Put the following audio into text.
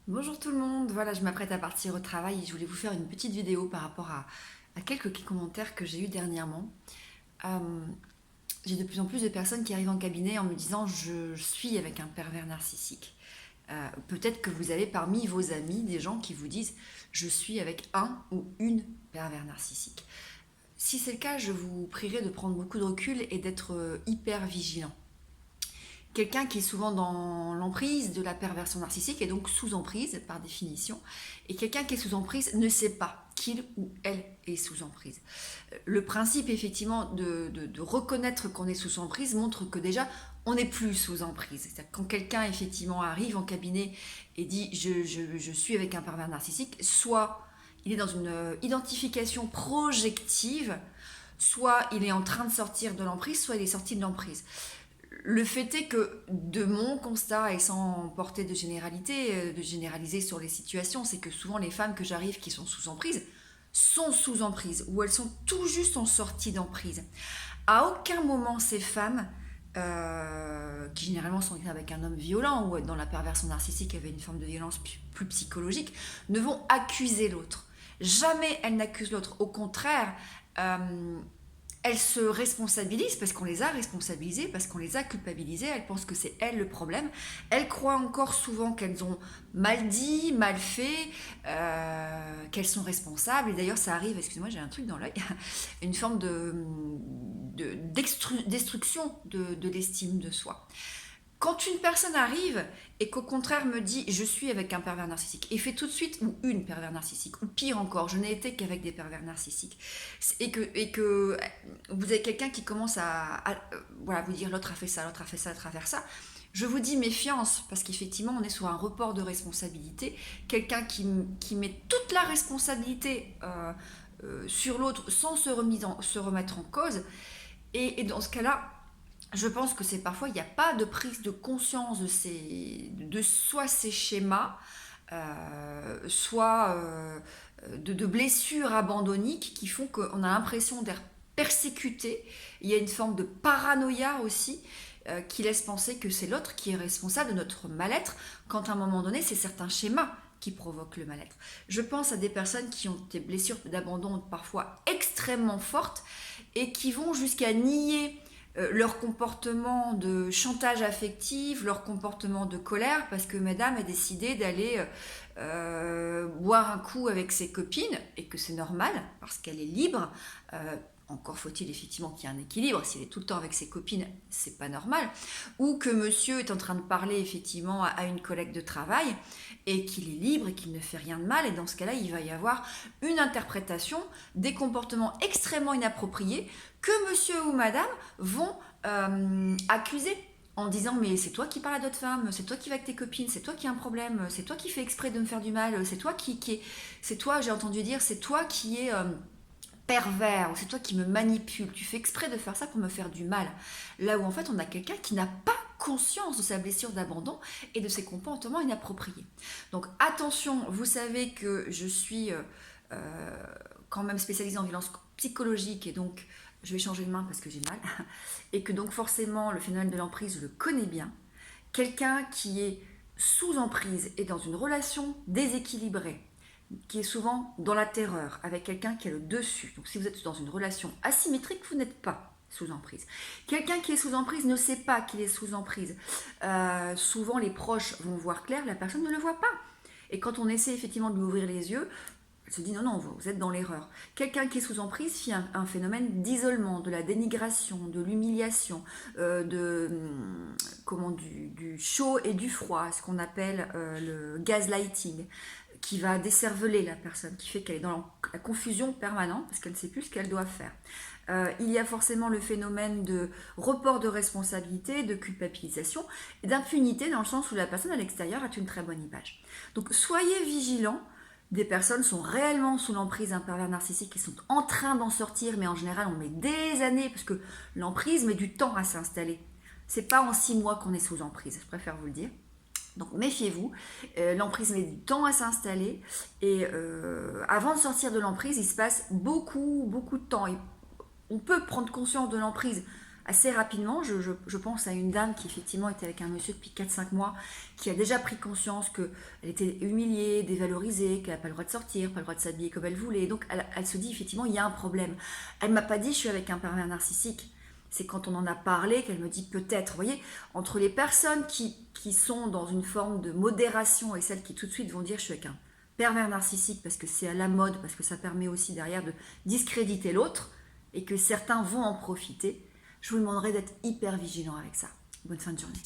Bonjour tout le monde, voilà, je m'apprête à partir au travail et je voulais vous faire une petite vidéo par rapport à quelques commentaires que j'ai eus dernièrement. Euh, j'ai de plus en plus de personnes qui arrivent en cabinet en me disant je suis avec un pervers narcissique. Peut-être que vous avez parmi vos amis des gens qui vous disent je suis avec un ou une pervers narcissique. Si c'est le cas, je vous prierai de prendre beaucoup de recul et d'être hyper vigilant. Quelqu'un qui est souvent dans l'emprise de la perversion narcissique et donc sous emprise par définition. Et quelqu'un qui est sous emprise ne sait pas qu'il ou elle est sous emprise. Le principe effectivement de reconnaître qu'on est sous emprise montre que déjà on n'est plus sous emprise. C'est-à-dire quand quelqu'un effectivement arrive en cabinet et dit je suis avec un pervers narcissique, soit il est dans une identification projective, soit il est en train de sortir de l'emprise, soit il est sorti de l'emprise. Le fait est que, de mon constat, et sans porter de généralité, de généraliser sur les situations, c'est que souvent les femmes que j'arrive qui sont sous emprise, ou elles sont tout juste en sortie d'emprise. À aucun moment ces femmes, qui généralement sont avec un homme violent, ou dans la perversion narcissique avait une forme de violence plus psychologique, ne vont accuser l'autre. Jamais elles n'accusent l'autre. Au contraire, elles se responsabilisent parce qu'on les a responsabilisées, parce qu'on les a culpabilisées, elles pensent que c'est elles le problème. Elles croient encore souvent qu'elles ont mal dit, mal fait, qu'elles sont responsables. Et d'ailleurs, ça arrive, excusez-moi, j'ai un truc dans l'œil, une forme destruction de l'estime de soi. Quand une personne arrive et qu'au contraire me dit je suis avec un pervers narcissique et fait tout de suite ou une pervers narcissique ou pire encore je n'ai été qu'avec des pervers narcissiques et que vous avez quelqu'un qui commence voilà, vous dire l'autre a fait ça, l'autre a fait ça, l'autre a fait ça, je vous dis méfiance parce qu'effectivement on est sur un report de responsabilité, quelqu'un qui met toute la responsabilité sur l'autre sans se remettre en cause et dans ce cas-là je pense que c'est parfois, il n'y a pas de prise de conscience de soit ces schémas, soit de blessures abandonniques qui font qu'on a l'impression d'être persécuté. Il y a une forme de paranoïa aussi qui laisse penser que c'est l'autre qui est responsable de notre mal-être, quand à un moment donné, c'est certains schémas qui provoquent le mal-être. Je pense à des personnes qui ont des blessures d'abandon parfois extrêmement fortes et qui vont jusqu'à nier leur comportement de chantage affectif, leur comportement de colère, parce que madame a décidé d'aller boire un coup avec ses copines, et que c'est normal, parce qu'elle est libre. Encore faut-il effectivement qu'il y ait un équilibre. S'il est tout le temps avec ses copines, c'est pas normal. Ou que monsieur est en train de parler effectivement à une collègue de travail et qu'il est libre et qu'il ne fait rien de mal. Et dans ce cas-là, il va y avoir une interprétation des comportements extrêmement inappropriés que monsieur ou madame vont accuser en disant mais c'est toi qui parles à d'autres femmes, c'est toi qui vas avec tes copines, c'est toi qui as un problème, c'est toi qui fais exprès de me faire du mal, c'est toi c'est toi, j'ai entendu dire, c'est toi qui es pervers, ou c'est toi qui me manipule, tu fais exprès de faire ça pour me faire du mal. Là où en fait on a quelqu'un qui n'a pas conscience de sa blessure d'abandon et de ses comportements inappropriés. Donc attention, vous savez que je suis quand même spécialisée en violence psychologique et donc je vais changer de main parce que j'ai mal et que donc forcément le phénomène de l'emprise je le connais bien. Quelqu'un qui est sous emprise et dans une relation déséquilibrée, qui est souvent dans la terreur, avec quelqu'un qui est le dessus. Donc si vous êtes dans une relation asymétrique, vous n'êtes pas sous emprise. Quelqu'un qui est sous emprise ne sait pas qu'il est sous emprise. Souvent les proches vont voir clair, la personne ne le voit pas. Et quand on essaie effectivement de lui ouvrir les yeux, elle se dit non, non, vous êtes dans l'erreur. Quelqu'un qui est sous emprise fait un phénomène d'isolement, de la dénigration, de l'humiliation, du chaud et du froid, ce qu'on appelle le gaslighting, qui va décerveler la personne, qui fait qu'elle est dans la confusion permanente parce qu'elle ne sait plus ce qu'elle doit faire. Il y a forcément le phénomène de report de responsabilité, de culpabilisation et d'impunité dans le sens où la personne à l'extérieur a une très bonne image. Donc soyez vigilants. Des personnes sont réellement sous l'emprise d'un pervers narcissique qui sont en train d'en sortir, mais en général on met des années parce que l'emprise met du temps à s'installer. C'est pas en 6 mois qu'on est sous emprise, je préfère vous le dire. Donc méfiez-vous, l'emprise met du temps à s'installer et avant de sortir de l'emprise, il se passe beaucoup de temps. Et on peut prendre conscience de l'emprise assez rapidement. Je pense à une dame qui effectivement était avec un monsieur depuis 4-5 mois, qui a déjà pris conscience qu'elle était humiliée, dévalorisée, qu'elle n'a pas le droit de sortir, pas le droit de s'habiller comme elle voulait. Donc elle se dit effectivement, il y a un problème. Elle ne m'a pas dit, je suis avec un pervers narcissique. C'est quand on en a parlé qu'elle me dit peut-être. Vous voyez, entre les personnes qui sont dans une forme de modération et celles qui tout de suite vont dire je suis avec un pervers narcissique parce que c'est à la mode, parce que ça permet aussi derrière de discréditer l'autre et que certains vont en profiter, je vous demanderai d'être hyper vigilant avec ça. Bonne fin de journée.